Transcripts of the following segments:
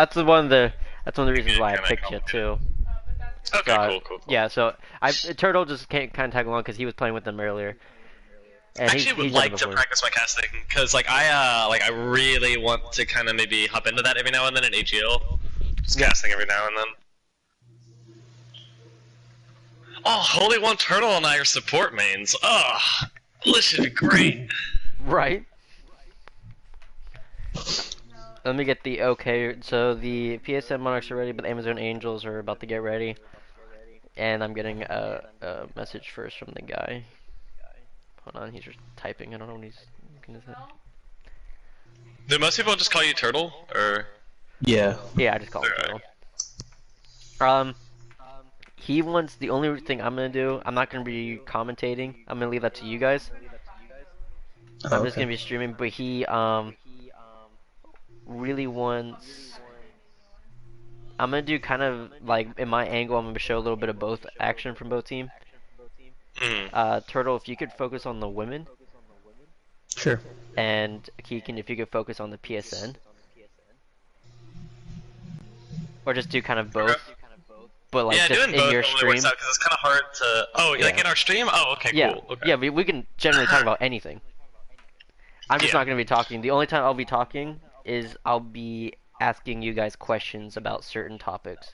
That's one of the reasons Maybe why I kind of picked you complicated. too. So Okay, cool, cool, cool. yeah, so I Turtle just can't kind of tag along because he was playing with them earlier, I and he's actually would he's done it like to before. practice my casting because like I really want to kind of maybe hop into that every now and then in AGL. Just Yeah, casting every now and then. Oh, Holy One Turtle and I are support mains. Oh, this should be great. right. Let me get the okay. So the PSN Monarchs are ready, but the Amazon Angels are about to get ready, and I'm getting a message first from the guy. Hold on, he's just typing. I don't know what he's gonna say. Do most people just call you Turtle, or? Yeah. Yeah, I just call him Alright. Turtle. Um, he wants the only thing I'm gonna do. I'm not gonna be commentating. I'm gonna leave that to you guys. Oh, I'm just okay. gonna be streaming, but he really wants. I'm gonna do kind of like in my angle. I'm gonna show a little bit of both action from both team. Mm. Turtle, if you could focus on the women, Sure. and Keegan, if you could focus on the PSN, or just do kind of Okay. both, but like Yeah, just doing in both your normally works stream. out because it's kind of hard to. Oh, like Yeah, in our stream? Oh, okay, yeah, cool. Okay. yeah. We can generally talk about anything. I'm just Yeah. not gonna be talking. The only time I'll be talking is I'll be asking you guys questions about certain topics.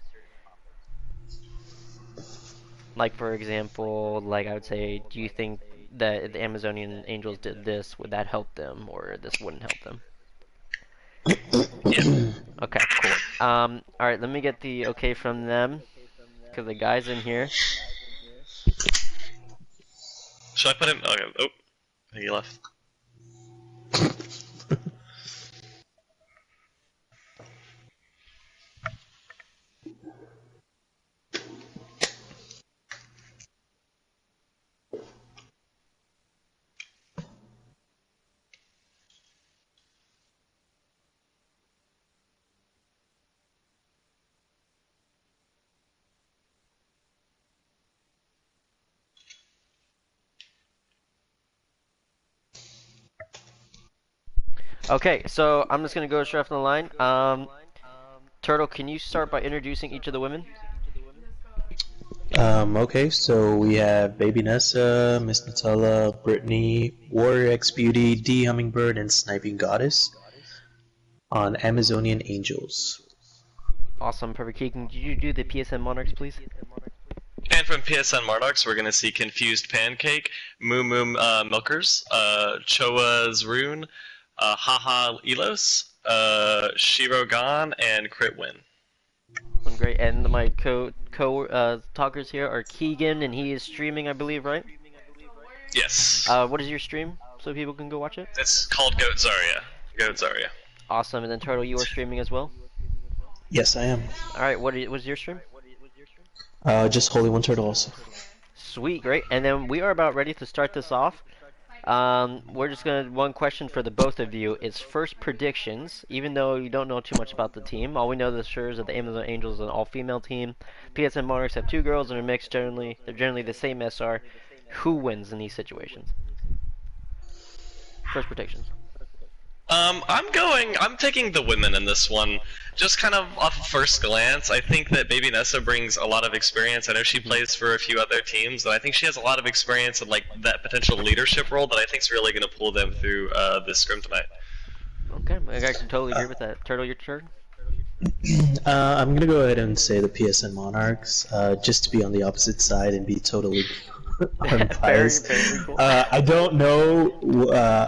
Like for example, like I would say, do you think that if the Amazonian angels did this, would that help them, or this wouldn't help them? Yeah. Okay, cool. All right, let me get the okay from them, cause the guy's in here. Should I put him? Okay. Oh, I think he left. Okay, so I'm just gonna go straight from the line. Turtle, can you start by introducing each of the women? Okay, so we have Baby Nessa, Miss Nutella, Brittany, Warrior X Beauty, D Hummingbird, and Sniping Goddess on Amazonian Angels. Awesome, perfect. Keegan, could you do the PSN Monarchs, please? And from PSN Monarchs, we're gonna see Confused Pancake, Moo Moo Milkers, Choa's Rune, Haha Elos, Shiro Gon, and Crit Win. Great, and my co talkers here are Keegan, and he is streaming, I believe, right? Yes. What is your stream, so people can go watch it? It's called Goat Zarya. Goat Zarya. Awesome, and then Turtle, you are streaming as well. Yes, I am. All right, what's your stream? Just Holy One Turtle also. Sweet, great, and then we are about ready to start this off. We're just gonna one question for the both of you is first predictions. Even though you don't know too much about the team, all we know the sure is that the Amazon Angels is an all-female team. PSN Monarchs have two girls and a mix. Generally, they're generally the same SR. Who wins in these situations? First predictions. I'm taking the women in this one. Just kind of off of first glance, I think that Baby Nessa brings a lot of experience. I know she plays for a few other teams, and I think she has a lot of experience in like that potential leadership role that I think is really going to pull them through this scrim tonight. Okay, I can totally agree with that. Turtle, your turn. I'm gonna go ahead and say the PSN Monarchs, just to be on the opposite side and be totally Very, unbiased. very cool. I don't know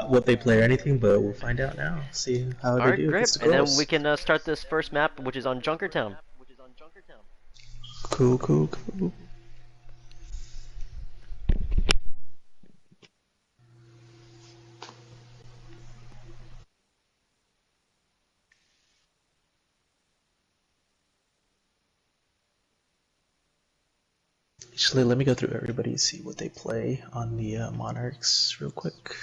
what they play or anything, but we'll find out now. See how All they right, do great. against the And then we girls. can start this first map, which is on Junkertown. Cool, cool, cool. Actually, let me go through everybody and see what they play on the Monarchs real quick.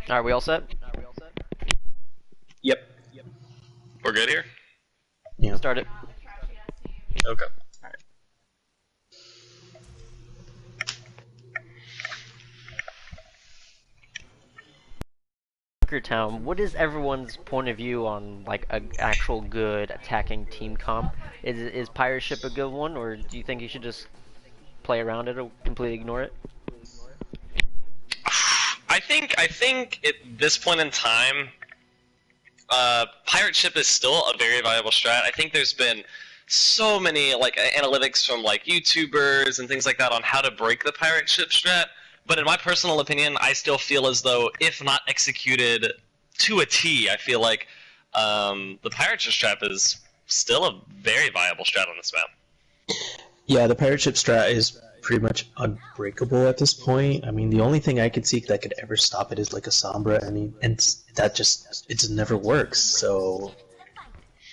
All right, we all set? Yep. We're good here? Yeah. Start it. Okay. Town, what is everyone's point of view on like an actual good attacking team comp? Is Pirate Ship a good one, or do you think you should just play around it or completely ignore it? I think at this point in time, Pirate Ship is still a very viable strat. I think there's been so many like analytics from like YouTubers and things like that on how to break the Pirate Ship strat. But in my personal opinion, I still feel as though, if not executed to a T, I feel like the Pirate Ship strat is still a very viable strat on this map. Yeah, the pirate ship strat is pretty much unbreakable at this point. I mean, the only thing I could see that could ever stop it is like a Sombra, and that just never works. So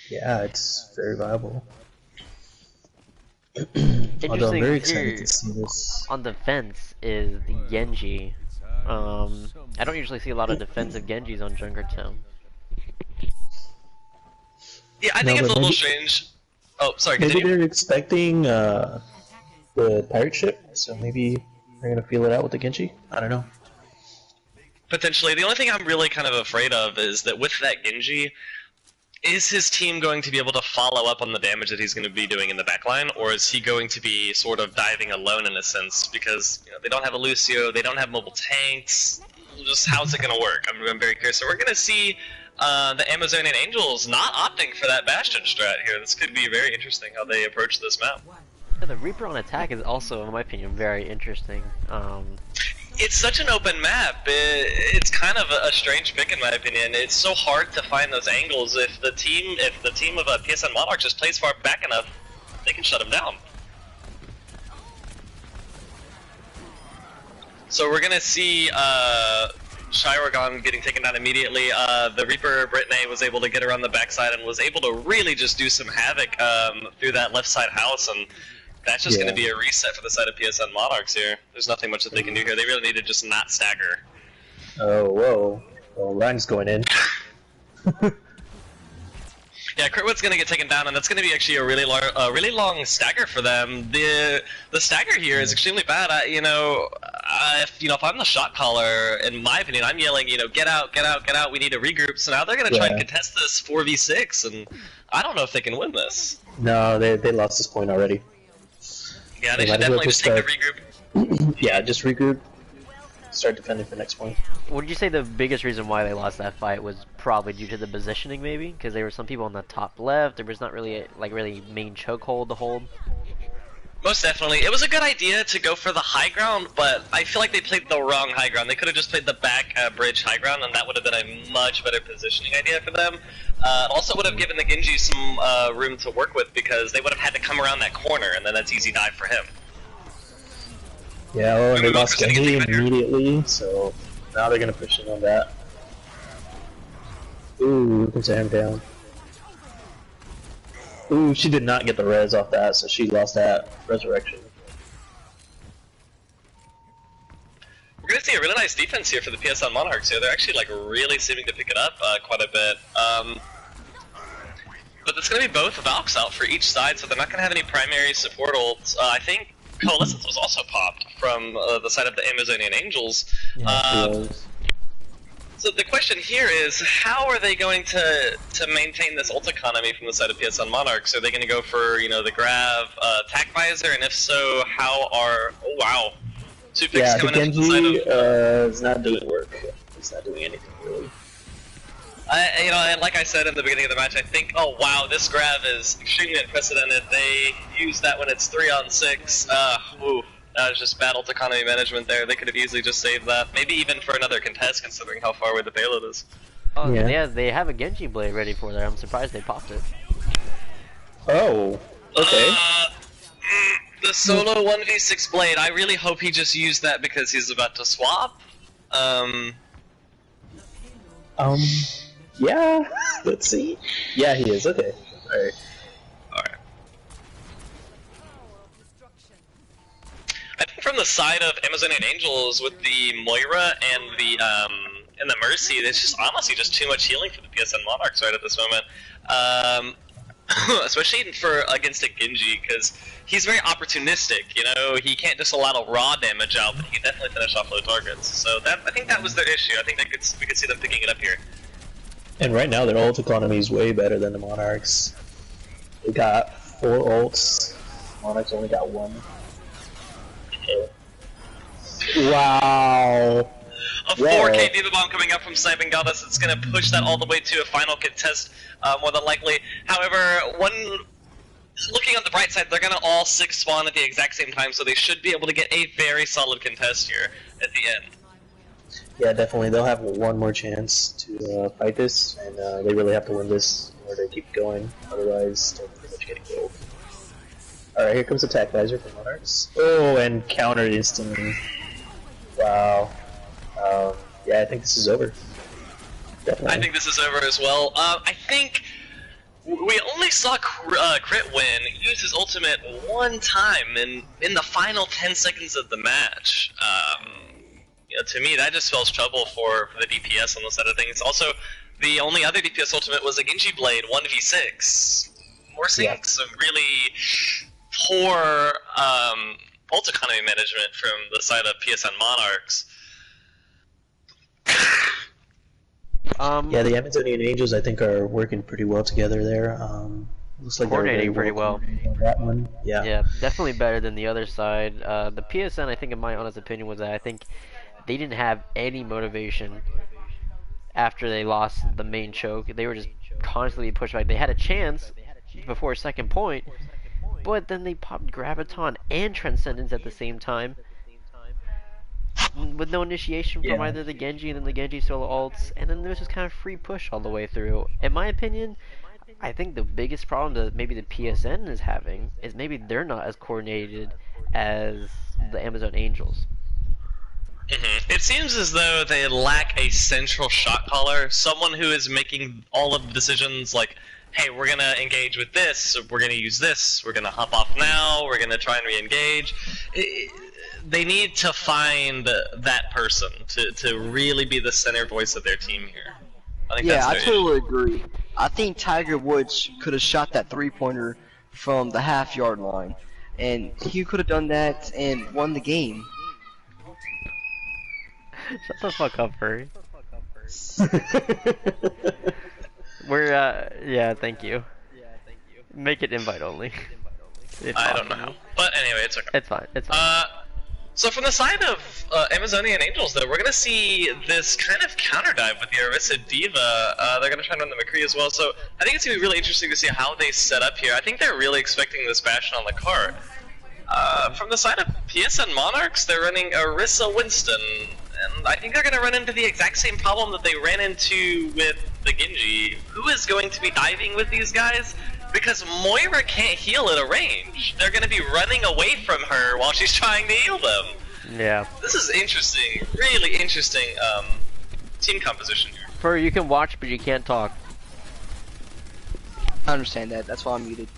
yeah, it's very viable. Although I'm very excited to see this. On defense is the Genji. I don't usually see a lot of defensive Genjis on Junkertown. Yeah, I think it's a little strange. Oh, sorry. Maybe Continue. they're expecting the pirate ship, so maybe they're gonna feel it out with the Genji. I don't know. Potentially. The only thing I'm really kind of afraid of is that with that Genji, is his team going to be able to follow up on the damage that he's going to be doing in the backline, or is he going to be sort of diving alone in a sense? Because they don't have a Lucio, they don't have mobile tanks. Just how's it going to work? I'm very curious. So we're going to see the Amazonian Angels not opting for that Bastion strat here. This could be very interesting how they approach this map. Yeah, the Reaper on attack is also, in my opinion, very interesting. It's such an open map. It's kind of a strange pick in my opinion. It's so hard to find those angles. If the team of PSN Monarch just plays far back enough, they can shut him down. So we're gonna see Shiragon getting taken down immediately. The Reaper Brittany was able to get around the backside and was able to really just do some havoc through that left side house, and that's just going to be a reset for the side of PSN Monarchs here. There's nothing much that they can do here. They really need to just not stagger. Oh, whoa. Well, Ryan's going in. Yeah, Critwood's going to get taken down, and that's going to be actually a really long stagger for them. The stagger here is extremely bad. If I'm the shot caller, in my opinion, I'm yelling, get out, get out, get out. We need to regroup. So now they're going to try and contest this 4v6, and I don't know if they can win this. No, they lost this point already. Yeah, they should definitely just take the regroup. Yeah, just regroup. Start defending for next point. Would you say the biggest reason why they lost that fight was probably due to the positioning, maybe? Because there were some people on the top left. There was not really a really main chokehold to hold. Most definitely. It was a good idea to go for the high ground, but I feel like they played the wrong high ground. They could have just played the back bridge high ground, and that would have been a much better positioning idea for them. It also would have given the Genji some room to work with, because they would have had to come around that corner, and then that's easy dive for him. Yeah, well, and they lost Genji immediately, so now they're gonna push in on that. Ooh, can set him down. Ooh, she did not get the res off that, so she lost that resurrection. We're gonna see a really nice defense here for the PSN Monarchs here. They're actually really seeming to pick it up quite a bit. But it's gonna be both Valks out for each side, so they're not gonna have any primary support ults. I think Coalescence was also popped from the side of the Amazonian Angels. So the question here is, how are they going to maintain this ult economy from the side of PSN Monarchs? Are they going to go for, the Grav Tac Visor, and if so, how are... Oh wow. Two picks coming in from the side of... is not doing work. It's not doing anything, really. And like I said in the beginning of the match, I think, oh wow, this Grav is extremely unprecedented. They use that when it's 3-on-6. Ooh. That was just bad ult economy management there. They could have easily just saved that. Maybe even for another contest, considering how far away the payload is. Oh, yeah, they have a Genji blade ready for there. I'm surprised they popped it. Oh, okay. The solo 1v6 blade, I really hope he just used that because he's about to swap. Yeah, let's see. Yeah, he is, okay. Alright. Alright. I think from the side of Amazonian Angels with the Moira and the Mercy, there's just honestly just too much healing for the PSN Monarchs right at this moment. Especially for against a Genji, because he's very opportunistic. You know, he can't just allow raw damage out, but he can definitely finish off low targets. So I think that was their issue. I think we could see them picking it up here. And right now, their ult economy is way better than the Monarchs. They got 4 ults. Monarchs only got 1. Wow. A 4K Diva Bomb coming up from Sniping Goddess. It's going to push that all the way to a final contest, more than likely. However, looking on the bright side, they're going to all 6 spawn at the exact same time, so they should be able to get a very solid contest here at the end. Yeah, definitely. They'll have one more chance to fight this, and they really have to win this in order to keep going. Otherwise, they're pretty much getting killed. Alright, here comes Attack Visor from Monarchs. Oh, and counter instantly. Wow. Yeah, I think this is over. Definitely. I think this is over as well. I think we only saw Crit win use his ultimate one time in the final 10 seconds of the match. You know, to me, that just spells trouble for the DPS on the side of things. Also, the only other DPS ultimate was a Genji Blade 1v6. We're seeing some really poor ult economy management from the side of PSN Monarchs. Yeah, the Amazonian Angels, I think, are working pretty well together there. Looks like coordinating pretty well. That one, yeah, definitely better than the other side. The PSN, I think, in my honest opinion, was that I think they didn't have any motivation after they lost the main choke. They were just constantly pushed back. They had a chance before second point, but then they popped Graviton and Transcendence at the same time, with no initiation from either the Genji and then the Genji solo ults, and then there was just kind of free push all the way through. In my opinion, I think the biggest problem that maybe the PSN is having is maybe they're not as coordinated as the Amazon Angels. It seems as though they lack a central shot caller, someone who is making all of the decisions like, hey, we're going to engage with this, we're going to use this, we're going to hop off now, we're going to try and re-engage. They need to find that person to really be the center voice of their team here. I totally agree. I think Tiger Woods could have shot that 3-pointer from the half-yard line, and he could have done that and won the game. Shut the fuck up, Furry. We're, yeah, thank you. Make it invite only. I don't know. But anyway, it's okay. It's fine, it's fine. So from the side of Amazonian Angels, though, we're going to see this kind of counter dive with the Orisa Diva. They're going to try and run the Mccree as well, so I think it's going to be really interesting to see how they set up here. I think they're really expecting this Bastion on the cart. From the side of PSN Monarchs, they're running Orisa Winston, and I think they're going to run into the exact same problem that they ran into with the Genji. Who is going to be diving with these guys? Because Moira can't heal at a range. They're going to be running away from her while she's trying to heal them. Yeah. This is interesting, really interesting team composition here. Furry, you can watch, but you can't talk. I understand that, that's why I'm muted.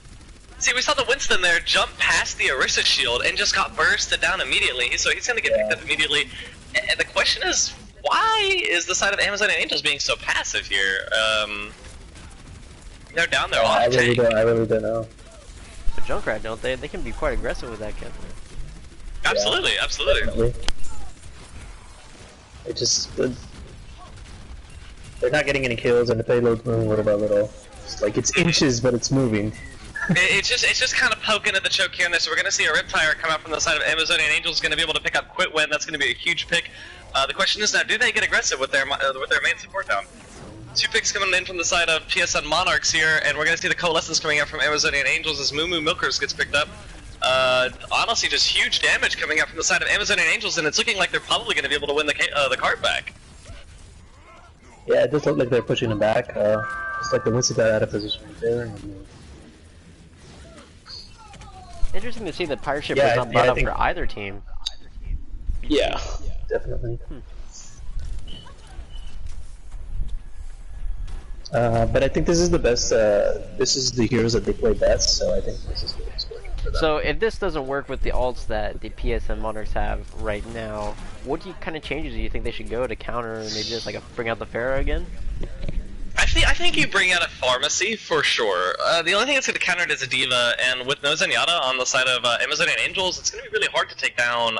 See, we saw the Winston there jump past the Orisa shield and just got bursted down immediately, so he's going to get picked up immediately. And the question is, why is the side of Amazonian Angels being so passive here? They're down there off tank. I really don't know. But Junkrat, don't they? They can be quite aggressive with that, can't they? Absolutely, absolutely. Definitely. It just... They're not getting any kills, and the payload's moving little by little. It's like, it's inches, but it's moving. It's just kind of poking at the choke here and there, so we're going to see a Riptire come out from the side of Amazonian Angels, going to be able to pick up Quit Win. That's going to be a huge pick. The question is now, do they get aggressive with their main support down? 2 picks coming in from the side of PSN Monarchs here, and we're going to see the Coalescence coming out from Amazonian Angels as Moo Moo Milkers gets picked up. Honestly, just huge damage coming out from the side of Amazonian Angels, and it's looking like they're probably going to be able to win the card back. Yeah, it does look like they're pushing them back. Just like the Winston got out of position right there. And, Interesting to see that Pirate Ship was not brought up for either team. Yeah, definitely. But I think this is the best, this is the heroes that they play best, so I think this is what's working for them. So if this doesn't work with the ults that the PSN Monarchs have right now, what kind of changes do you think they should go to counter, maybe just like bring out the Pharaoh again? I think you bring out a pharmacy for sure. The only thing that's going to counter it is a diva, and with no Zenyatta on the side of Amazonian Angels, it's going to be really hard to take down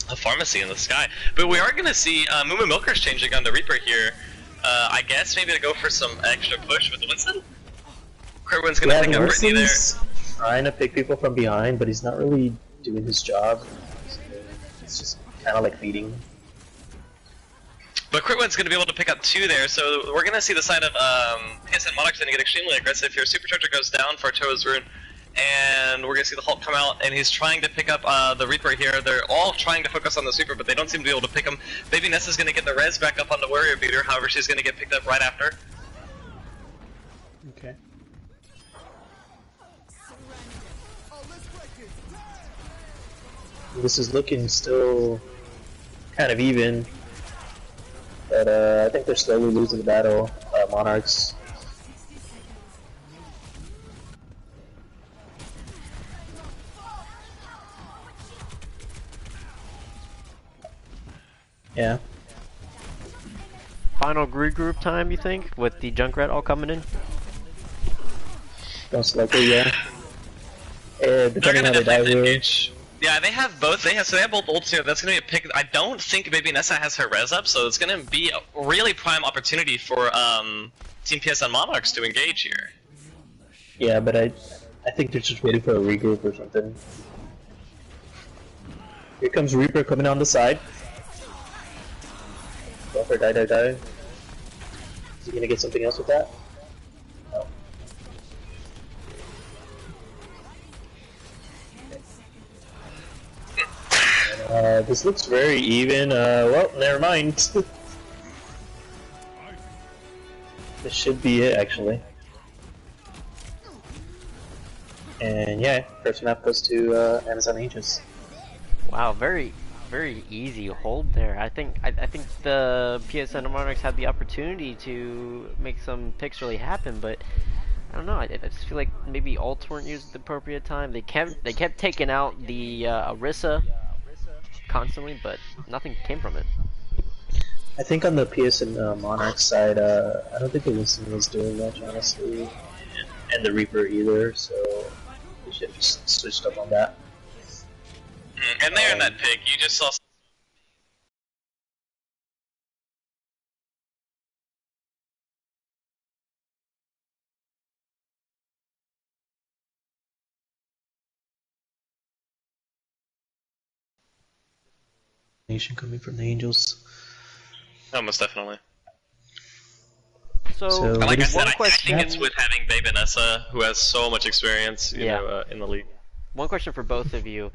a pharmacy in the sky. But we are going to see Moo Milkers changing on the Reaper here. I guess maybe to go for some extra push with Winston. Kerwin's going to pick up Brittany there. Trying to pick people from behind, but he's not really doing his job. It's just kind of like beating. But Critwin's going to be able to pick up 2 there, so we're going to see the side of PSN Monarch going to get extremely aggressive here. Supercharger goes down for Toa's Rune, and we're going to see the Hulk come out, and he's trying to pick up the Reaper here. They're all trying to focus on the Super, but they don't seem to be able to pick him. Baby Nessa's going to get the res back up on the Warrior Beater, however she's going to get picked up right after. Okay. This is looking still kind of even. But I think they're slowly losing the battle, Monarchs. Yeah. Final regroup time, you think, with the Junkrat all coming in? Most likely, yeah. Depending on how they die here. Yeah, they have both. They have both ults here. That's gonna be a pick. I don't think Baby Nessa has her res up, so it's gonna be a really prime opportunity for Team PSN Monarchs to engage here. Yeah, but I think they're just waiting for a regroup or something. Here comes Reaper coming on the side. Go for die. Is he gonna get something else with that? No. This looks very even. Well, never mind. This should be it, actually. And yeah, first map goes to Amazon Angels. Wow, very easy hold there. I think the PSN Monarchs had the opportunity to make some picks really happen, but I don't know. I just feel like maybe ults weren't used at the appropriate time. They kept taking out the Orisa constantly, but nothing came from it. I think on the PSN Monarch side, I don't think the Winston was doing much, honestly, and the Reaper either, so they should have just switched up on that. And there in that pick, you just saw. Nation coming from the Angels. Oh, most definitely. So like I said, I question. think it's with having Baby Nessa, who has so much experience, you know, in the league. One question for both of you.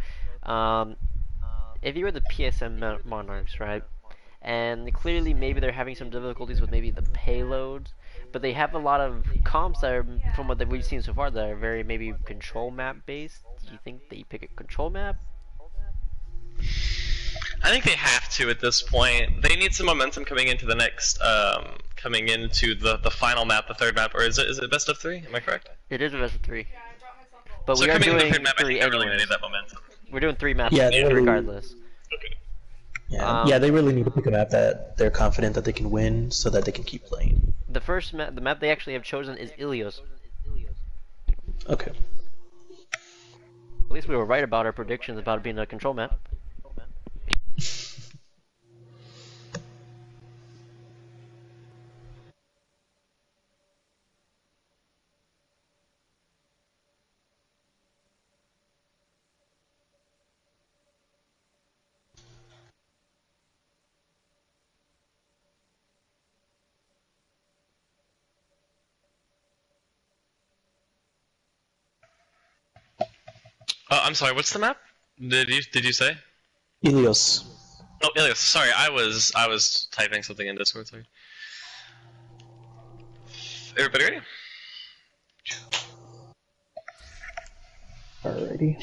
If you were the PSN Monarchs, right, and clearly maybe they're having some difficulties with maybe the payload, but they have a lot of comps that are, from what we've seen so far, that are very maybe control map based. Do you think they pick a control map? I think they have to at this point. They need some momentum coming into the next, coming into the final map, the third map, or is it best of 3? Am I correct? It is a best of 3. But so we are coming doing into the third map, I 3 think they're really anyways. gonna need that momentum. We're doing 3 maps really, regardless. Okay. Yeah, they really need to pick a map that they're confident that they can win, so that they can keep playing. The first map, the map they actually have chosen is Ilios. Okay. At least we were right about our predictions about it being a control map. I'm sorry. What's the map? Did you say? Ilios. Oh, Ilios. Sorry, I was typing something in Discord. Sorry. Everybody ready? Alrighty.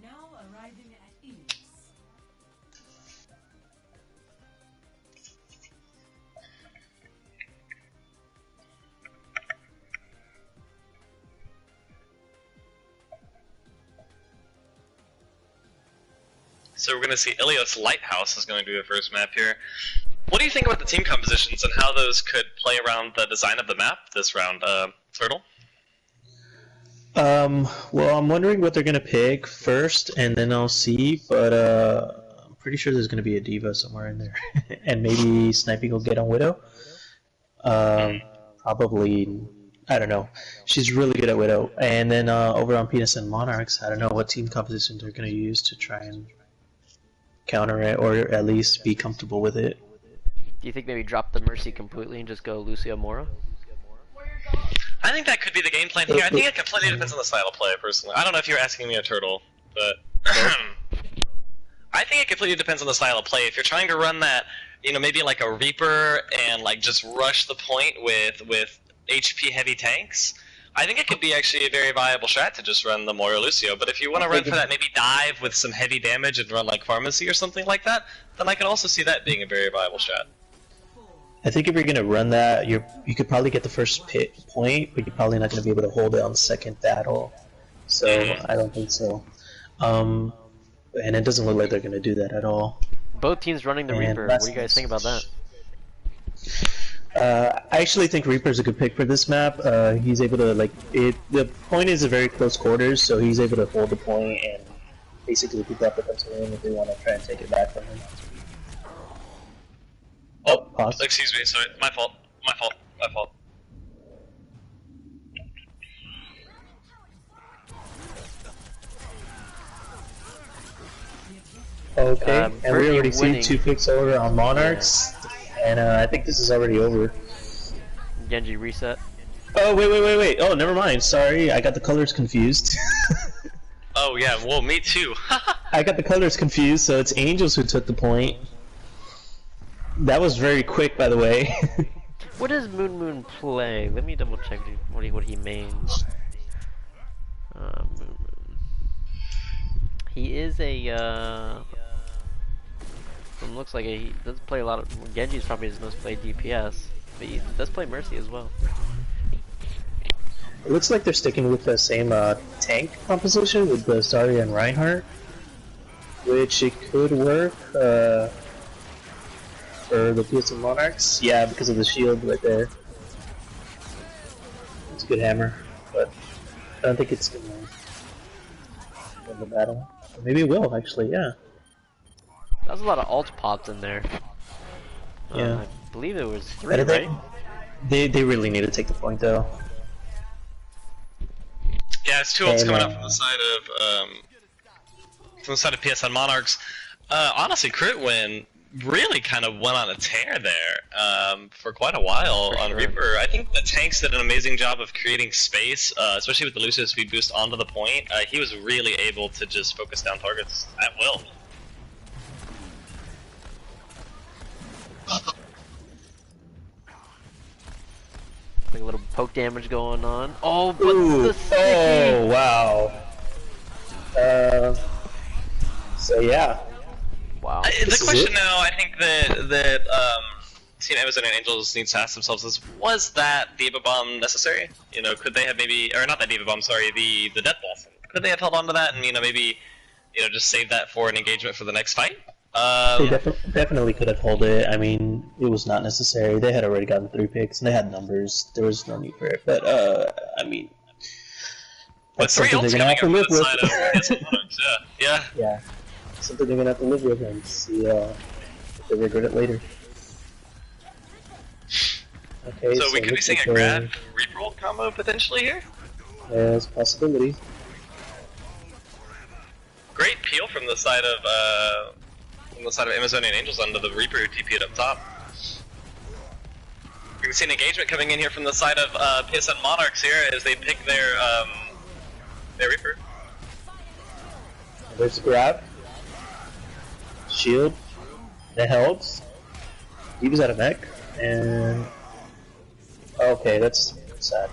Now arriving at Ilios. So we're going to see Ilios Lighthouse is going to be the first map here. What do you think about the team compositions and how those could play around the design of the map this round, Turtle? Well, I'm wondering what they're gonna pick first, and then I'll see. But I'm pretty sure there's gonna be a diva somewhere in there, and maybe sniping will get on Widow. Probably, I don't know. She's really good at Widow. And then over on PSN Monarchs, I don't know what team composition they're gonna use to try and counter it, or at least be comfortable with it. Do you think maybe drop the Mercy completely and just go Lucio Mora? I think that could be the game plan here. I think it completely depends on the style of play, personally. I don't know if you're asking me a Turtle, but I think it completely depends on the style of play. If you're trying to run that, you know, maybe like a Reaper and like just rush the point with HP heavy tanks, I think it could be actually a very viable strat to just run the Moira Lucio. But if you want to run for that, maybe dive with some heavy damage and run like Pharmacy or something like that, then I can also see that being a very viable strat. I think if you're gonna run that, you could probably get the first point, but you're probably not gonna be able to hold it on the second battle. So I don't think so. And it doesn't look like they're gonna do that at all. Both teams running the Reaper. What do you guys think about that? I actually think Reaper's a good pick for this map. He's able to the point is a very close quarters, so he's able to hold the point and basically keep that defensive in if they want to try and take it back from him. Oh, pause. Excuse me, sorry, my fault. Okay, and we Bernie already see winning. 2 picks over on Monarchs, and I think this is already over. Genji reset. Oh, wait. Oh, never mind. Sorry, I got the colors confused. Oh yeah, well, me too. I got the colors confused, so it's Angels who took the point. That was very quick, by the way. What does Moon play? Let me double check what he mains. Moon. He is a. It looks like he does play a lot of. Genji's probably his most played DPS, but he does play Mercy as well. It looks like they're sticking with the same tank composition with the Zarya and Reinhardt, which it could work for the PSN Monarchs. Yeah, because of the shield right there. It's a good hammer, but I don't think it's gonna win the battle. Or maybe it will, actually, yeah. That was a lot of ult pops in there. Yeah. I believe it was 3, I right? think they really need to take the point, though. Yeah, it's 2 ults coming up from the side of PSN Monarchs. Honestly, Critwin really kind of went on a tear there for quite a while on Reaper. I think the tanks did an amazing job of creating space, especially with the Lucio speed boost onto the point. He was really able to just focus down targets at will. Like a little poke damage going on. Oh, but Ooh, the sticky! oh, wow. So yeah. Wow. The question now, I think that Team Amazon and Angels need to ask themselves is, was that Diva Bomb necessary? You know, could they have maybe, or not that Diva Bomb, sorry, the Death Blossom. Could they have held on to that and, you know, maybe, you know, just save that for an engagement for the next fight? They definitely could have held it. I mean, it was not necessary. They had already gotten 3 picks, and they had numbers. There was no need for it. But, I mean, that's But 3 something they're ults going to have to coming live up with. from the side of PSN Monarchs, yeah. Yeah. Something they're going to have to live with and see if they regret it later. Okay, So we could be looks seeing like a grab reroll combo potentially here. there's a possibility. Great peel from the side of Amazonian Angels onto the Reaper who TP'd up top. We can see an engagement coming in here from the side of PSN Monarchs here as they pick their Reaper. There's a grab. Shield. The helps. He was out of mech. And okay, that's sad.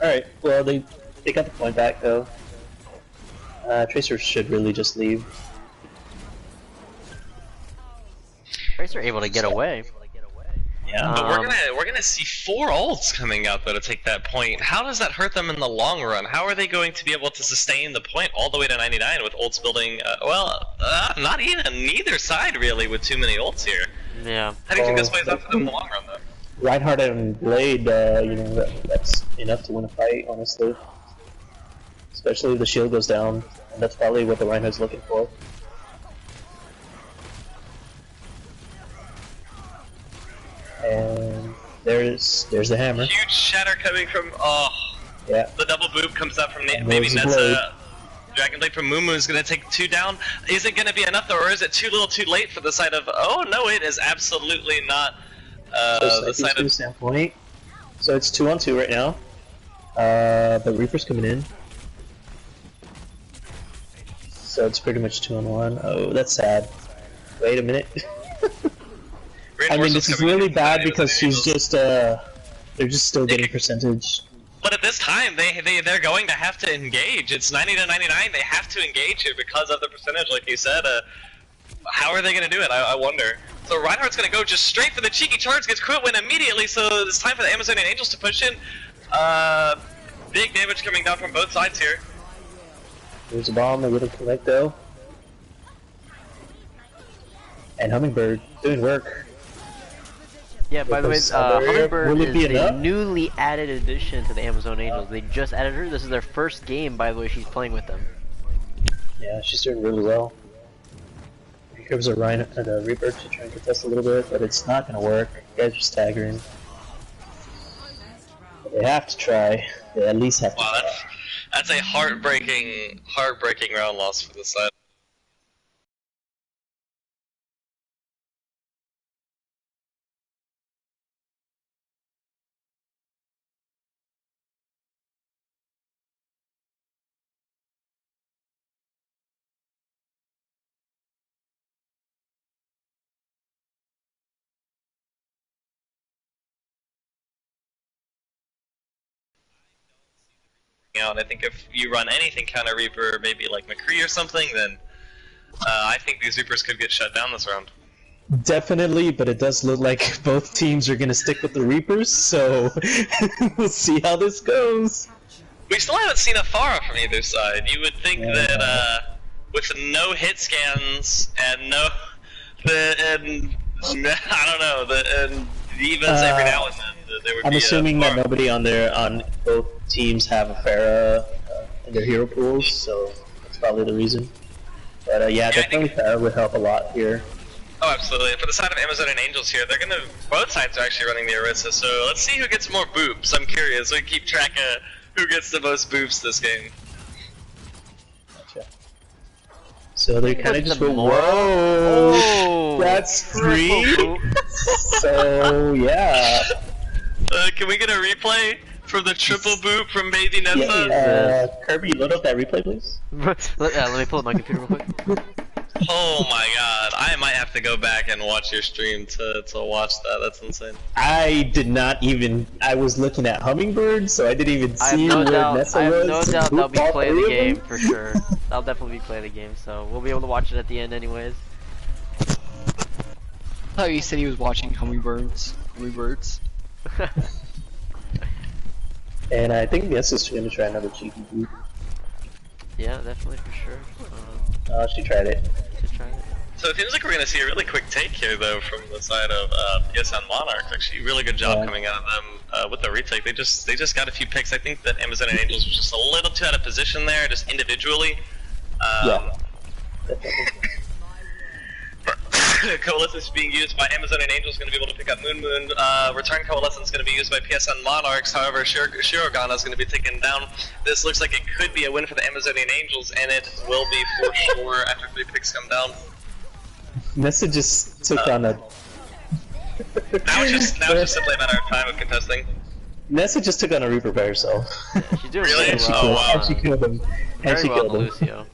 Alright, well they got the point back though. Tracer should really just leave. Tracer able to get away. Yeah. But we're gonna see 4 ults coming out though to take that point. How does that hurt them in the long run? How are they going to be able to sustain the point all the way to 99 with ults building? Not even neither side really with too many ults here. Yeah. How do you think this plays out for them in the long run though? Reinhardt and Blade, that's enough to win a fight, honestly. Especially if the shield goes down, and that's probably what the Reinhardt's looking for. And there's the hammer. Huge shatter coming from Yeah. the double boop comes out from And maybe there's the blade. Nessa. Dragon Blade from Mumu is gonna take 2 down. Is it gonna be enough though, or is it too little too late for the side of oh no it is absolutely not the side of standpoint. So it's 2-on-2 right now. But Reaper's coming in. So it's pretty much 2-on-1. Oh, that's sad. Wait a minute. I mean, this is really bad because she's just, they're just still getting percentage. But at this time, they're going to have to engage. It's 90 to 99. They have to engage here because of the percentage, like you said. How are they going to do it? I wonder. So Reinhardt's going to go just straight for the cheeky charge, gets crit win immediately. So it's time for the Amazonian Angels to push in. Big damage coming down from both sides here. There's a bomb, a little connect though. And Hummingbird doing work. Yeah, by the way, Because, Hummingbird will it be is a enough? newly added addition to the Amazon Angels. They just added her. This is their first game, by the way, she's playing with them. Yeah, she's doing really well. Here comes a Reaper to try and contest a little bit, but it's not gonna work. You guys are staggering. But they have to try. They at least have to Wow, try. that's a heartbreaking round loss for the side. Out. I think if you run anything counter Reaper, maybe like Mccree or something, then I think these Reapers could get shut down this round. Definitely, but it does look like both teams are gonna stick with the Reapers, so we'll see how this goes. We still haven't seen a Pharah from either side. You would think that with no hit scans and I don't know, and evens every now and then, there would I'm be assuming a that Pharah. nobody on both teams have a Pharah in their hero pools, so that's probably the reason. But yeah, definitely Pharah would help a lot here. Oh, absolutely. For the side of Amazonian Angels here, they're gonna. Both sides are actually running the Orisa, so let's see who gets more boops. I'm curious. We keep track of who gets the most boops this game. Gotcha. So they kind of just go, more? whoa, Oh, that's free. triple So yeah. Can we get a replay from the triple boop from Baby Nessa? Yeah, Kirby, load up that replay, please. let me pull up my computer real quick. Oh my god, I might have to go back and watch your stream to watch that. That's insane. I did not even. I was looking at Hummingbird, so I didn't even I have see no where doubt. Nessa I have was. no doubt they'll be All playing three the of game them? for sure. I'll definitely be playing the game, so we'll be able to watch it at the end, anyways. I thought you said he was watching Hummingbirds. Hummingbirds. And I think Nessa's going to try another cheeky boot. Yeah, definitely for sure. She tried it. To try it. So it seems like we're gonna see a really quick take here, though, from the side of PSN Monarch. Actually, really good job coming out of them with the retake. They just got a few picks. I think that Amazonian Angels was just a little too out of position there, just individually. Yeah. Coalescence being used by Amazonian Angels, going to be able to pick up Moon Moon. Return Coalescence going to be used by PSN Monarchs. However, Shirogana is going to be taken down. This looks like it could be a win for the Amazonian Angels, and it will be for sure after 3 picks come down. Nessa just took on a. Now it's just simply a matter of time of contesting. Nessa just took on a Reaper by herself. Yeah, she's doing Really? really She well. killed, wow. and she killed him. And Very she well, killed him. Lucio.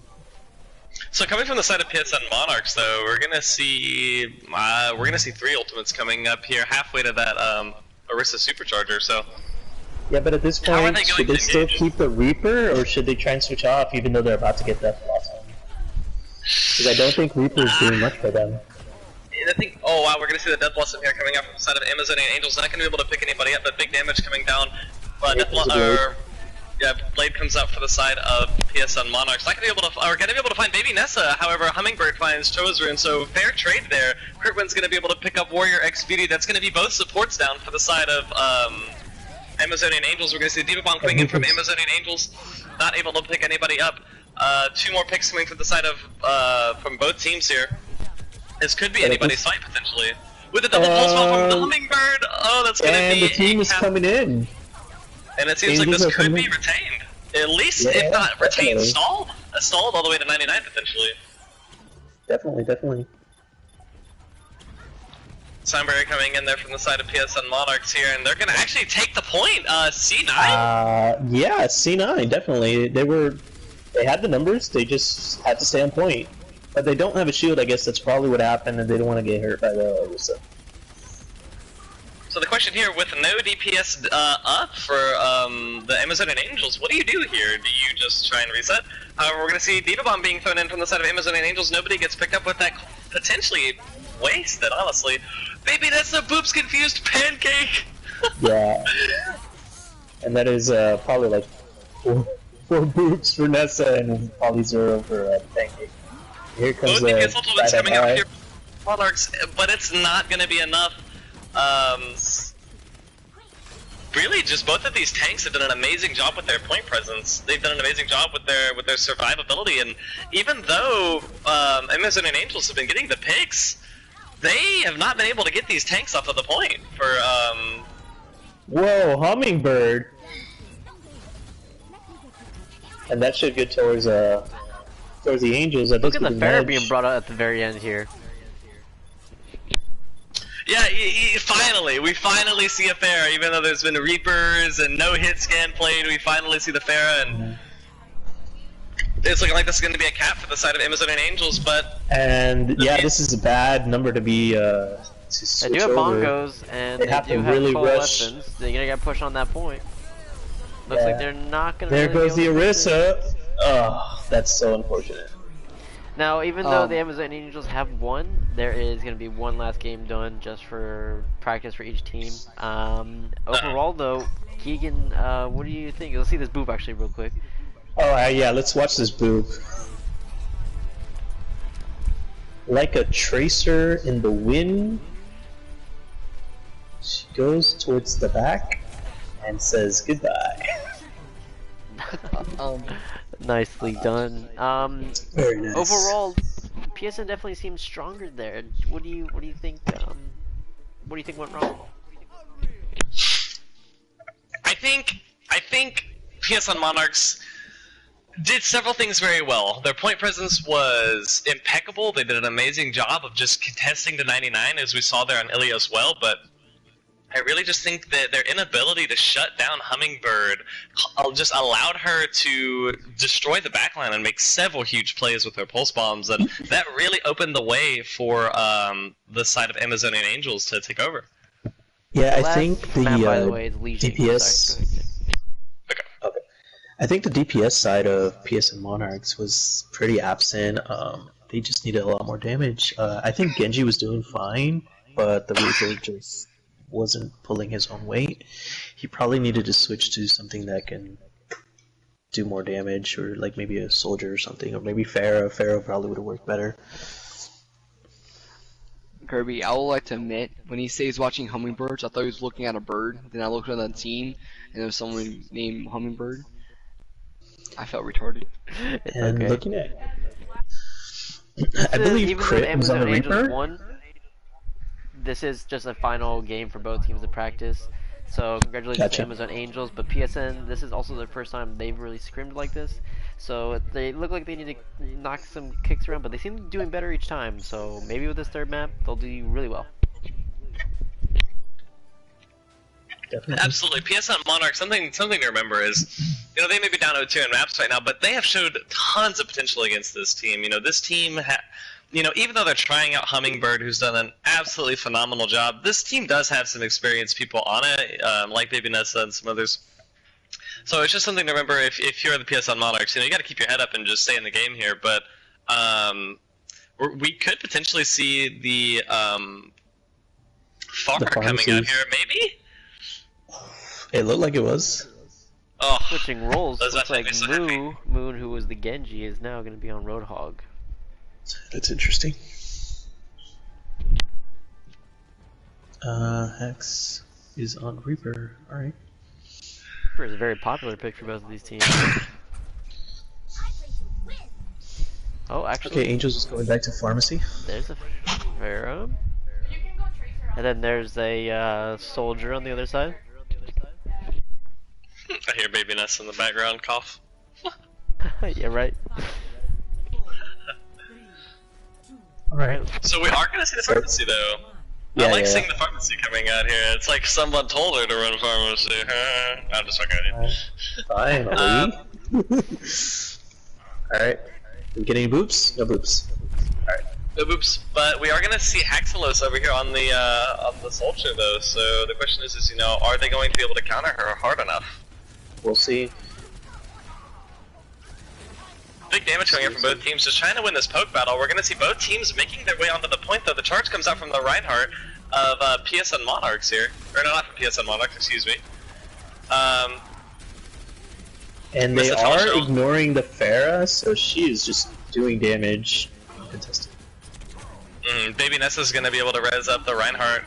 So coming from the side of PSN Monarchs, though, we're gonna see 3 ultimates coming up here, halfway to that Orisa Supercharger. So Yeah, but at this How are point, they going should they to still engage? keep the Reaper, or should they try and switch off, even though they're about to get Death Blossom? Because I don't think Reaper is doing much for them. And I think, oh wow, we're going to see the Death Blossom here coming out from the side of Amazonian Angels. Not going to be able to pick anybody up, but big damage coming down. Yeah, Blade comes out for the side of PSN Monarchs. Not going to be able to, or going to be able to find Baby Nessa. However, Hummingbird finds Chozrun, so fair trade there. Kurtwin's going to be able to pick up Warrior X Beauty. That's going to be both supports down for the side of Amazonian Angels. We're going to see Diva Bomb coming in from Amazonian Angels. Not able to pick anybody up. 2 more picks coming from the side of from both teams here. This could be anybody's fight potentially. With a double pulse bomb from the Hummingbird. Oh, that's going to be. And the team is coming in. And it seems like this could be retained. At least, if not retained, definitely. stalled. Stalled all the way to 99 potentially. Definitely. Sunbury coming in there from the side of PSN Monarchs here, and they're going to actually take the point. C9? Yeah, C9, definitely. They had the numbers, they just had to stay on point. But they don't have a shield, I guess that's probably what happened, and they don't want to get hurt by the Orisa. So the question here, with no DPS up for the Amazonian Angels, what do you do here? Do you just try and reset? However, we're going to see Diva Bomb being thrown in from the side of Amazonian Angels. Nobody gets picked up with that, potentially wasted, honestly. Baby, that's the boobs confused pancake! Yeah. And that is probably like 4 boots for Nessa and probably 0 for Pancake. Here comes Both DPS ultimates coming out here the for Monarchs, but it's not going to be enough. Really, just both of these tanks have done an amazing job with their point presence. They've done an amazing job with their survivability, and even though Amazonian Angels have been getting the picks, they have not been able to get these tanks off of the point for Whoa, Hummingbird! And that should get towards the Angels. Look at the Pharah being brought out at the very end here. Yeah, finally, we finally see a Pharah, even though there's been Reapers and no hit scan played, we finally see the Pharah, and it's looking like this is going to be a cap for the side of Amazonian Angels, but... And, yeah, this is a bad number to be, to They do have bongos, and they do have really full rush. weapons. They're gonna get pushed on that point. Looks like they're not gonna There really goes the be able to do it. Orisa! Oh, that's so unfortunate. Now, even though the Amazon Angels have won, there is going to be one last game done just for practice for each team. Overall, though, Keegan, what do you think? Let's see this boob actually real quick. Oh, yeah, let's watch this boob. Like a tracer in the wind, she goes towards the back and says goodbye. Nicely done. Very nice. Overall, PSN definitely seems stronger there. What do you think? What do you think went wrong? I think PSN Monarchs did several things very well. Their point presence was impeccable. They did an amazing job of just contesting to 99, as we saw there on Ilya as well, but I really just think that their inability to shut down Hummingbird just allowed her to destroy the backline and make several huge plays with her pulse bombs, and that really opened the way for the side of Amazonian Angels to take over. Yeah, I think the map, by the way, is Legion. DPS. Okay. I think the DPS side of PSN Monarchs was pretty absent. They just needed a lot more damage. I think Genji was doing fine, but the Reaper just wasn't pulling his own weight. He probably needed to switch to something that can do more damage, or like maybe a soldier or something, or maybe Pharah. Pharah probably would have worked better. Kirby, I would like to admit, when he says watching hummingbirds, I thought he was looking at a bird. Then I looked at the team, and there was someone named Hummingbird. I felt retarded. And okay. looking at, I believe even Crit though was on the Angels Reaper. won, this is just a final game for both teams to practice. So congratulations to Amazon Angels, but PSN, this is also the first time they've really scrimmed like this. So they look like they need to knock some kicks around, but they seem to be doing better each time. So maybe with this third map, they'll do really well. Definitely. Absolutely. PSN Monarch, something to remember is, you know, they may be down 0-2 in maps right now, but they have showed tons of potential against this team. You know, this team, you know, even though they're trying out Hummingbird, who's done an absolutely phenomenal job, this team does have some experienced people on it, like Baby Nessa and some others. So it's just something to remember if you're the PSN Monarchs. You know, you got to keep your head up and just stay in the game here. But we could potentially see the Far The coming out pharmacies. here, maybe? It looked like it was. Oh, Switching roles, Those looks that make like me so happy. Moon, who was the Genji, is now going to be on Roadhog. That's interesting. Hex is on Reaper. Alright. Reaper is a very popular pick for both of these teams. Oh, actually, Okay, Angel's is going back to pharmacy. there's a Pharaoh. And then there's a soldier on the other side. I hear Baby Ness in the background cough. Yeah, right. Alright. So we are gonna see the pharmacy though. Yeah, I like yeah, seeing yeah. the pharmacy coming out here. It's like someone told her to run pharmacy. I'm just fucking with you. Finally. Alright. We get any boops? No boops. Alright. No boops, but we are gonna see Haxalos over here on the soldier though. So the question is, you know, are they going to be able to counter her hard enough? We'll see. Big damage coming in from both teams, just trying to win this poke battle. We're gonna see both teams making their way onto the point though. The charge comes out from the Reinhardt of PSN Monarchs here, or no, not from PSN Monarchs, excuse me. And they Mr. are Teleshow. ignoring the Pharah, so she is just doing damage. Uncontested. Baby Nessa is going to be able to res up the Reinhardt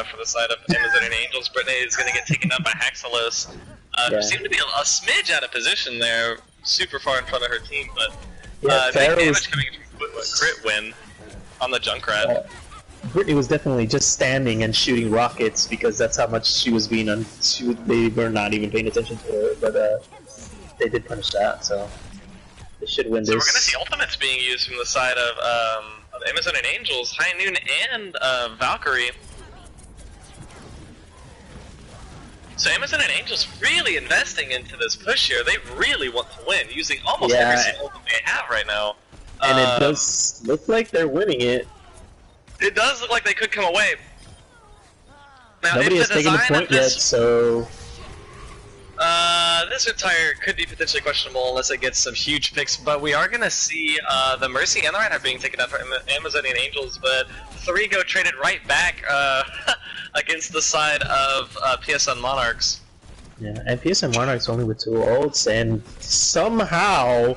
for the side of Amazonian Angels. Brittany is going to get taken up by Haxalos, Yeah. who seemed to be a smidge out of position there, super far in front of her team, but Yeah, big Pharah damage was. coming from crit win on the Junkrat. Brittany was definitely just standing and shooting rockets because that's how much she was being they were not even paying attention to her, but they did punish that, so they should win So this. we're going to see ultimates being used from the side of Amazonian Angels, High Noon, and Valkyrie. So Amazonian Angels really investing into this push here. They really want to win, using almost Yeah. every single ultimate they have right now. And it does look like they're winning it. It does look like they could come away. Now, Nobody if has taken the design of point yet, this, so this retire could be potentially questionable unless it gets some huge picks. But we are going to see the Mercy and the Reinhardt being taken up for Amazonian Angels, but 3 go traded right back against the side of PSN Monarchs. yeah. And PSN Monarch's only with 2 ults, and somehow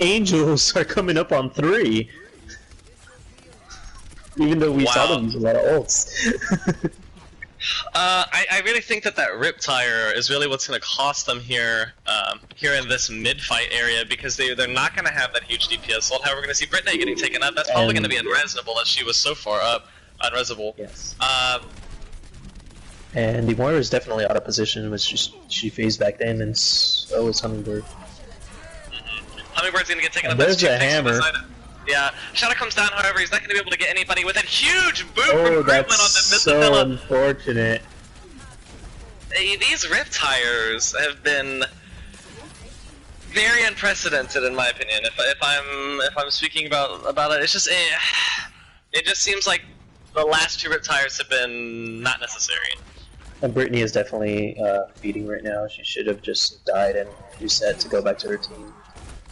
Angels are coming up on 3. Even though we saw Wow. them use a lot of ults. I really think that Riptire is really what's going to cost them here here in this mid-fight area, because they're not going to have that huge DPS ult. However, we're going to see Brittany getting taken up. That's probably going to be unresable as she was so far up. Unresable. Yes. Uh, And the Moira is definitely out of position, which she phased back in, and so is Hummingbird. Hummingbird's going to get taken up. There's That's 2 a picks on the hammer. side. Yeah, Shadow comes down, however, he's not going to be able to get anybody with that huge boot Oh, from Gremlin on that's the so Mizabella. unfortunate. These Riptires have been very unprecedented, in my opinion. If I'm speaking about it, it's just it just seems like the last 2 Riptires have been not necessary. And Brittany is definitely feeding right now. She should have just died and reset to go back to her team.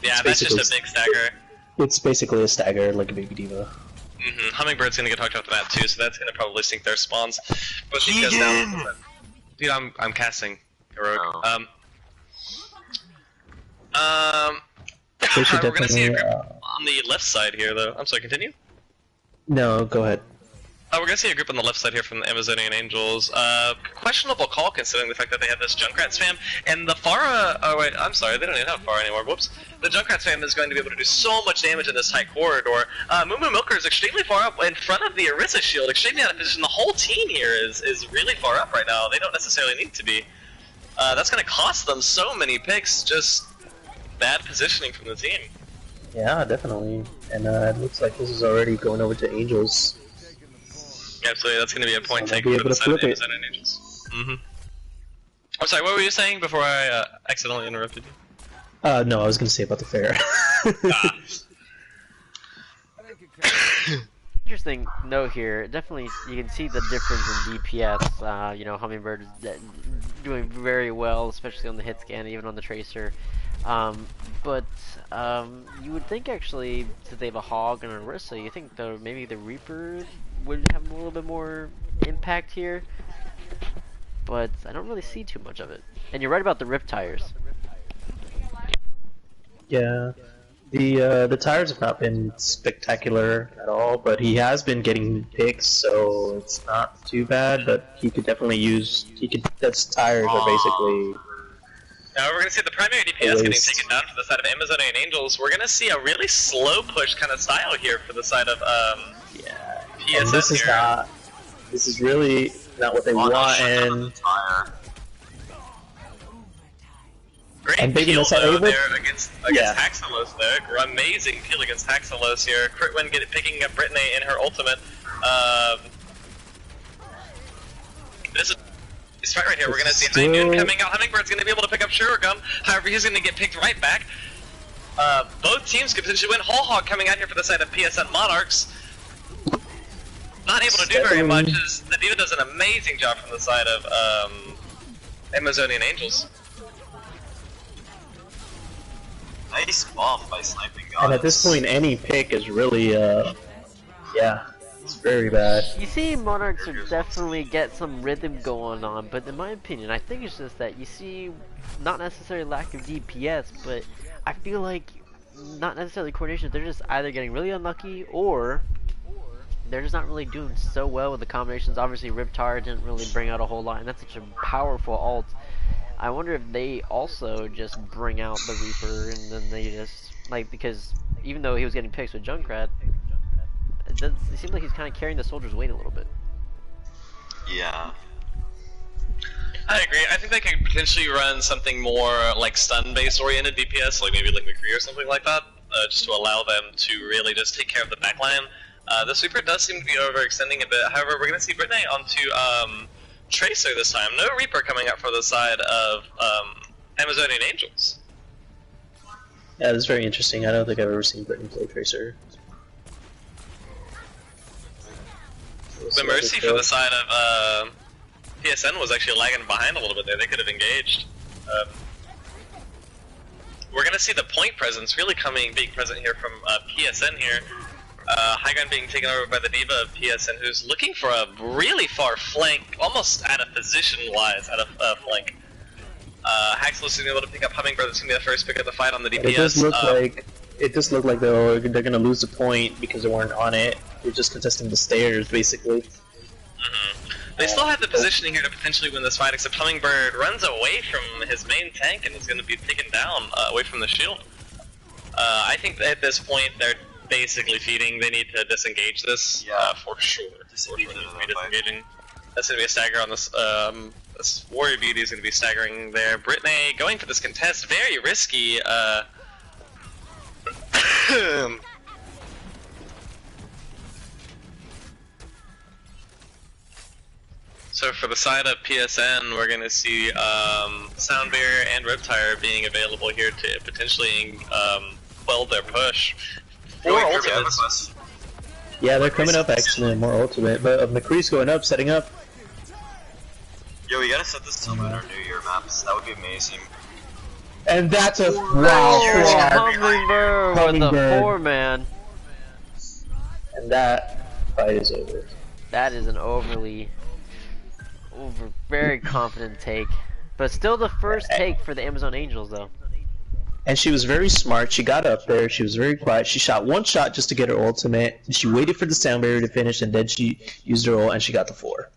Yeah, It's that's just a basically- big stagger. It's basically a stagger, like a baby diva. Hummingbird's gonna get hooked up to that too, so that's gonna probably sink their spawns. But she goes down. Dude, I'm casting heroic. They should we're gonna see a definitely. group on the left side here, though. I'm sorry, continue. No, go ahead. We're gonna see a group on the left side here from the Amazonian Angels. Questionable call considering the fact that they have this Junkrat spam, and the Pharah. Oh wait, I'm sorry, they don't even have Pharah anymore. Whoops. The Junkrat spam is going to be able to do so much damage in this tight corridor. Moo Milker is extremely far up in front of the Orisa shield, extremely out of position. The whole team here is really far up right now. They don't necessarily need to be. That's gonna cost them so many picks. Just bad positioning from the team. Yeah, definitely. And it looks like this is already going over to Angels. Absolutely, that's going to be a point So they'll taken be for able the to side of flip it. Amazonian Angels. I'm sorry, what were you saying before I accidentally interrupted you? No, I was gonna say about the fair. Interesting note here. Definitely, you can see the difference in DPS. You know, Hummingbird is doing very well, especially on the hit scan, even on the tracer. But you would think actually that they have a Hog and a Orisa, you think maybe the Reaper would have a little bit more impact here. But I don't really see too much of it. And you're right about the rip tires. Yeah. The tires have not been spectacular at all, but he has been getting picks, so it's not too bad. But he could definitely use. That's tires are basically. Now we're going to see the primary DPS getting taken down for the side of Amazonian Angels. We're going to see a really slow push kind of style here for the side of Yeah. PSN And this is here. not. This is really not what they want, and Great Baby peel Nessa though able? there against Yeah. Haxalos there. Amazing peel against Haxalos here. Critwin picking up Brittany in her ultimate. This is right here. We're gonna see High Noon coming out. Hummingbird's gonna be able to pick up Shuriken. However, he's gonna get picked right back. Both teams could potentially win. Whole Hog coming out here for the side of PSN Monarchs. Not able to do very much. As the Diva does an amazing job from the side of Amazonian Angels. Nice buff by sniping gods. And at this point, any pick is really, yeah, it's very bad. You see Monarchs are definitely get some rhythm going on, but in my opinion, I think it's just that you see not necessarily lack of DPS, but I feel like not necessarily coordination, they're just either getting really unlucky or they're just not really doing so well with the combinations. Obviously Riptar didn't really bring out a whole lot, and that's such a powerful ult. I wonder if they also just bring out the Reaper and then they just, like, because even though he was getting picks with Junkrat, it seems like he's kind of carrying the soldier's weight a little bit. Yeah. I agree. I think they could potentially run something more like stun-based oriented DPS, like maybe like Mccree or something like that, just to allow them to really just take care of the backline. The Sweeper does seem to be overextending a bit. However, we're going to see Brittany onto Tracer this time. No Reaper coming up for the side of Amazonian Angels. Yeah, this is very interesting. I don't think I've ever seen Brittany play Tracer. The Mercy for the side of PSN was actually lagging behind a little bit there. They could have engaged. We're going to see the point presence really being present here from PSN here. High ground being taken over by the Diva of PSN, who's looking for a really far flank, almost out of position-wise, out of flank. Haxalos is going to be able to pick up Hummingbird. That's going to be the first pick of the fight on the DPS. It does look like they're going to lose the point because they weren't on it. They're just contesting the stairs, basically. They still have the positioning here to potentially win this fight, except Hummingbird runs away from his main tank and is going to be taken down away from the shield. I think that at this point they're basically feeding. They need to disengage this, for sure. Disengaging. That's going to be a stagger on this. This Warrior Beauty is going to be staggering there. Brittany going for this contest, very risky. So for the side of PSN, we're going to see Soundbear and Riptire being available here to potentially quell their push. Four ultimates. Yeah, they're coming up actually, more ultimate, but McCree's going up, setting up. Yo, we gotta set this to our New Year maps. That would be amazing. And that's a Hummingbird with the 4-man. And that fight is over. That is an very confident take. But still the first take for the Amazon Angels, though. And she was very smart. She got up there. She was very quiet. She shot one shot just to get her ultimate. She waited for the sound barrier to finish, and then she used her ult, and she got the 4.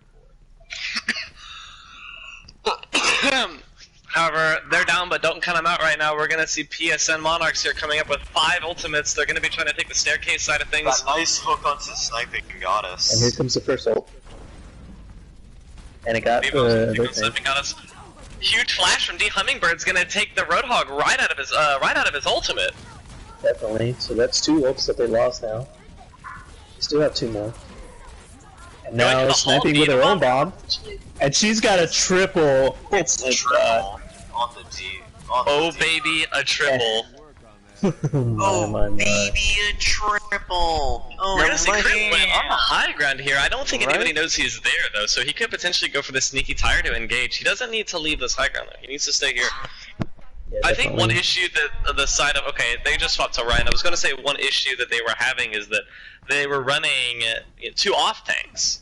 However, they're down, but don't count them out right now. We're going to see PSN Monarchs here coming up with 5 ultimates. They're going to be trying to take the staircase side of things. That nice hook onto Sniping Goddess. And here comes the first ult. And it got the Sniping Goddess. Huge flash from D. Hummingbird's going to take the Roadhog right out of his ultimate. Definitely. So that's 2 ults that they lost now. They still have 2 more. And now sniping with her own bomb. And she's got a triple. It's a triple on the D. Oh baby, a triple. Baby, a triple. Oh, we're gonna see Crit went on the high ground here. I don't think anybody knows he's there though, so he could potentially go for the sneaky tire to engage. He doesn't need to leave this high ground though. He needs to stay here. Yeah, I think one definitely. issue that the side of they just swapped to Ryan. I was going to say one issue that they were having is that they were running 2 off tanks.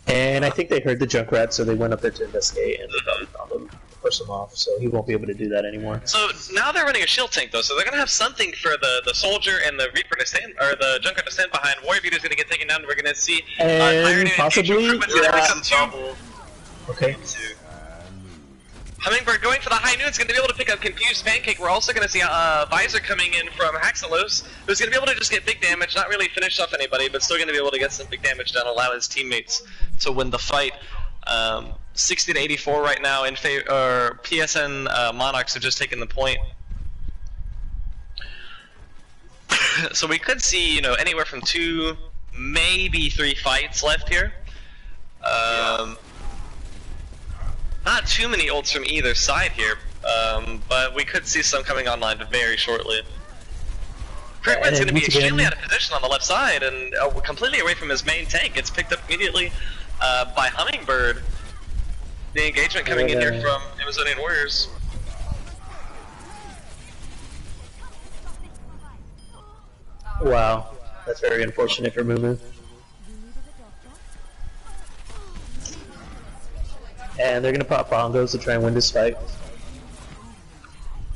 And I think they heard the Junkrat, so they went up there to investigate, and they probably found him, pushed him off. So he won't be able to do that anymore. So now they're running a shield tank though, so they're going to have something for the soldier and the Reaper to stand, or the Junkrat to stand behind. Warrior Beater's going to get taken down. We're going to see And possibly, okay. Hummingbird going for the high noon is going to be able to pick up Confused Pancake. We're also going to see Visor coming in from Haxalos, who's going to be able to just get big damage, not really finish off anybody, but still going to be able to get some big damage done, allow his teammates to win the fight. 60 to 84 right now in favor. PSN Monarchs have just taken the point. So we could see, anywhere from 2, maybe 3 fights left here. Not too many ults from either side here, but we could see some coming online very shortly. Critwin's going to be extremely out of position on the left side and completely away from his main tank. It's picked up immediately by Hummingbird. The engagement coming in here from Amazonian Warriors. Wow, that's very unfortunate for Mumu. And they're gonna pop bongos to try and win this fight.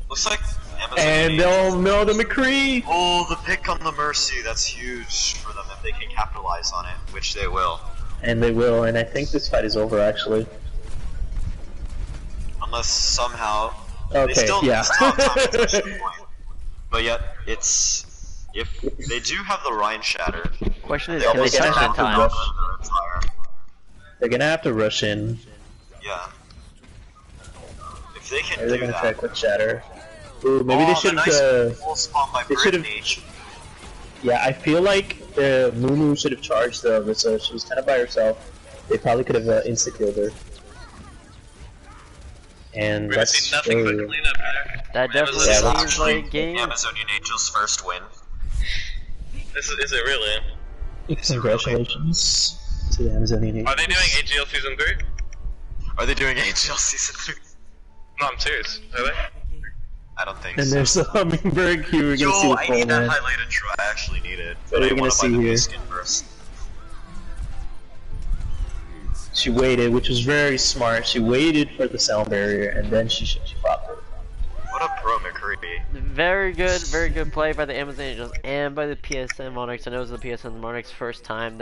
Looks like Amazon. And they'll know the Mccree! Oh, the pick on the Mercy, that's huge for them if they can capitalize on it, which they will. And they will, and I think this fight is over actually. Unless somehow Okay, they still yeah. have time to push the point. But yet, if they do have the Rhine Shatter, Question is, they can they almost touch have in to time? rush their entire. They're gonna have to rush in. Yeah. If they can Maybe they're do gonna that. try quick shatter. Ooh, maybe they should have. Nice full spawn by they should've- Brittany. Yeah, I feel like Mumu should have charged the Alyssa. She was kind of by herself. They probably could have insta-killed her. And We're going to that's see nothing but really- cleanup there. That definitely This is that's- seems actually like game. Amazonian Angel's first win. Is it really? Congratulations to the Amazonian Angels. Are they doing AGL Season 3? Are they doing AGL Season 3? No, I'm serious. Are they? I don't think And so. there's the Hummingbird. You were gonna see Yo, the I full need that man. highlighted try. I actually need it. What are But I we want gonna to buy see the new here? skin first. She waited, which was very smart. She waited for the sound barrier, and then she popped it. What a pro Mccree. Very good play by the Amazon Angels and by the PSN Monarchs. I know it was the PSN Monarchs' first time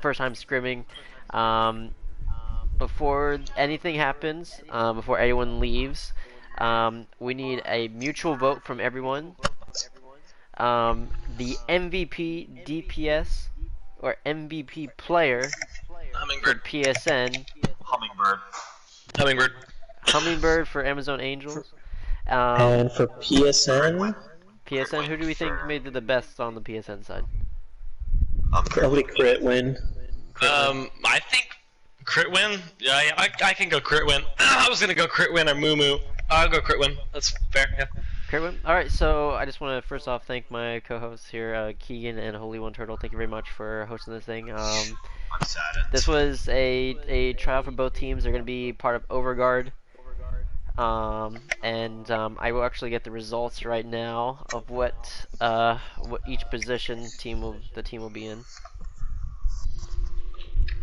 scrimming. Before anything happens, before anyone leaves, we need a mutual vote from everyone. The MVP DPS or MVP player for Hummingbird. PSN, Hummingbird. Hummingbird for Amazon Angels. And for PSN, PSN, who do we think made the best on the PSN side? probably Crit win. I think Crit Win. Yeah, I can go Crit Win. I was gonna go Crit Win or Mumu. I'll go Crit Win. That's fair. Yeah. Kerwin? Alright, so I just want to first off thank my co-hosts here, Keegan and Holy One Turtle. Thank you very much for hosting this thing. I'm saddened. This was a trial for both teams. They're going to be part of Overguard. I will actually get the results right now of what each position the team will be in.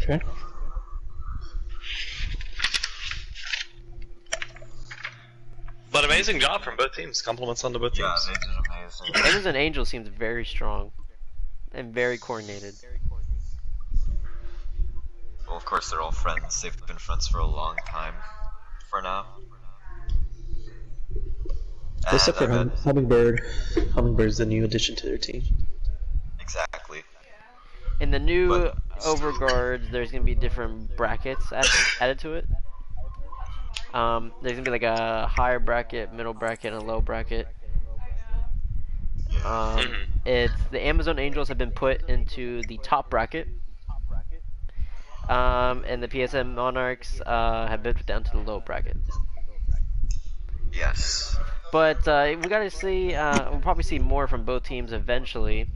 Okay. But amazing job from both teams. Compliments on to both Yeah, teams. they did amazing. Amazon Angel seems very strong and very coordinated. Well, of course, they're all friends. They've been friends for a long time. For now. Except for And I bet- Hummingbird. Hummingbird's the new addition to their team. Exactly. In the new But- Overguards, there's going to be different brackets added to it. There's gonna be like a higher bracket, middle bracket, and a low bracket. It's the Amazon Angels have been put into the top bracket, and the PSN Monarchs have been put down to the low bracket. Yes. But we gotta see. We'll probably see more from both teams eventually.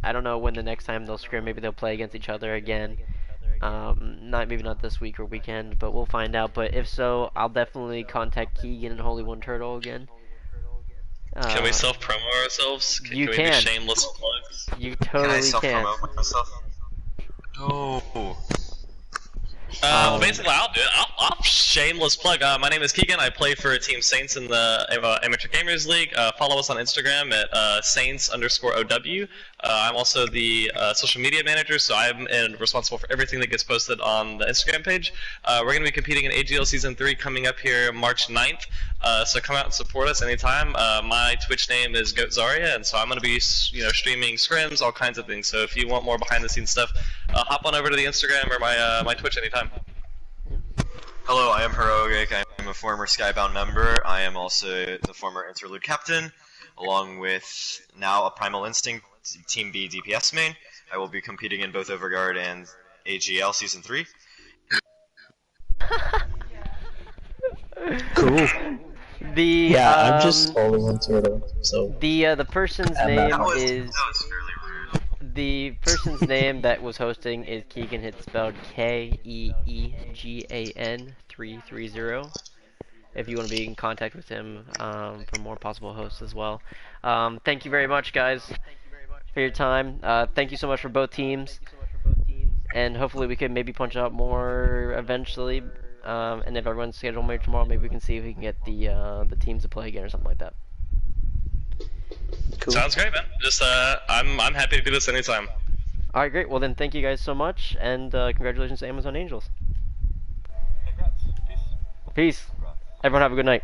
I don't know when the next time they'll scrim. Maybe they'll play against each other again. Not maybe not this week or weekend, but we'll find out. But if so, I'll definitely contact Keegan and Holy One Turtle again. Can we self-promo ourselves? You can we do can. shameless plugs? You Can I totally can. self-promote myself? No. Well, basically, I'll do it. I'll shameless plug. My name is Keegan. I play for Team Saints in the Amateur Gamers League. Follow us on Instagram at Saints_OW. I'm also the social media manager, so I'm responsible for everything that gets posted on the Instagram page. We're going to be competing in AGL Season 3 coming up here March 9th. So come out and support us anytime. My Twitch name is GoatZaria, and so I'm going to be streaming scrims, all kinds of things. So if you want more behind-the-scenes stuff, hop on over to the Instagram or my Twitch anytime. Hello, I am Heroic. I am a former Skybound member. I am also the former Interlude Captain, along with now a Primal Instinct Team B DPS main. I will be competing in both Overguard and AGL Season 3. Cool. The I'm just Holy One Turtle. So the person's name That was is fairly rude. the person's name that was hosting is Keegan. It's spelled KEEGAN 330. If you want to be in contact with him for more possible hosts as well. Thank you very much, guys, for your time. Thank you so much for both teams, and hopefully we can maybe punch out more eventually. And if everyone's scheduled maybe tomorrow, maybe we can see if we can get the teams to play again or something like that. cool. Sounds great, man. Just I'm happy to do this anytime. All right, great. Well then, thank you guys so much, and congratulations to Amazon Angels. Peace. Everyone have a good night.